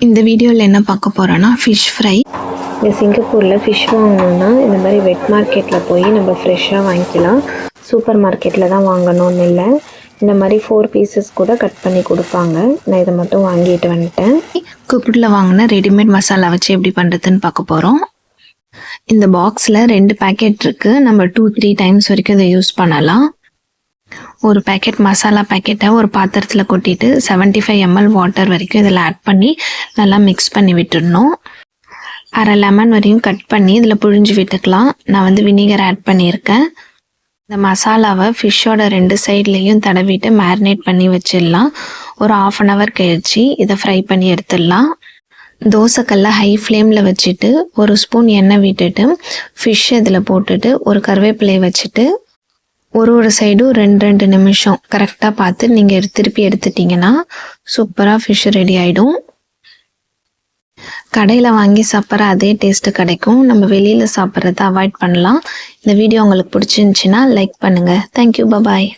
இந்த வீடியோவில் என்ன பார்க்க போகிறோன்னா ஃபிஷ் ஃப்ரை. இந்த சிங்கப்பூரில் ஃபிஷ் வாங்கணுன்னா இந்த மாதிரி வெட் மார்க்கெட்டில் போய் நம்ம ஃப்ரெஷ்ஷாக வாங்கிக்கலாம். சூப்பர் மார்க்கெட்டில் தான் வாங்கணும்னு இல்லை, இந்த மாதிரி 4 பீசஸ் கூட கட் பண்ணி கொடுப்பாங்க. நான் இதை மட்டும் வாங்கிட்டு வந்துட்டேன். குக்குடில் வாங்கின ரெடிமேட் மசாலா வச்சு எப்படி பண்ணுறதுன்னு பார்க்க போகிறோம். இந்த பாக்ஸில் 2 பேக்கெட் இருக்குது. நம்ம 2-3 டைம்ஸ் வரைக்கும் இதை யூஸ் பண்ணலாம். ஒரு பேக்கெட் மசாலா பேக்கெட்டை ஒரு பாத்திரத்தில் கொட்டிட்டு 75 ml வாட்டர் வரைக்கும் இதில் ஆட் பண்ணி நல்லா மிக்ஸ் பண்ணி விட்டுடணும். அரை லெமன் வரையும் கட் பண்ணி இதில் புழிஞ்சு விட்டுக்கலாம். நான் வினிகர் ஆட் பண்ணியிருக்கேன். இந்த மசாலாவை ஃபிஷ்ஷோட 2 சைட்லேயும் தடவிட்டு மேரினேட் பண்ணி வச்சிடலாம். ஒரு 1/2 hour கழிச்சு இதை ஃப்ரை பண்ணி எடுத்துடலாம். தோசைக்கல்ல ஹை ஃப்ளேமில் வச்சுட்டு 1 ஸ்பூன் எண்ணெய் விட்டுட்டு ஃபிஷ் இதில் போட்டுட்டு ஒரு கருவேப்பிலையை வச்சுட்டு ஒரு சைடும் 2 நிமிஷம் கரெக்டாக பார்த்து நீங்கள் திருப்பி எடுத்துட்டிங்கன்னா சூப்பராக ஃபிஷ் ரெடி ஆகிடும். கடையில் வாங்கி சாப்பிட்ற அதே டேஸ்ட்டு கிடைக்கும். நம்ம வெளியில் சாப்பிட்றத அவாய்ட் பண்ணலாம். இந்த வீடியோ உங்களுக்கு பிடிச்சிருந்துச்சின்னா லைக் பண்ணுங்கள். தேங்க்யூ, பாய்.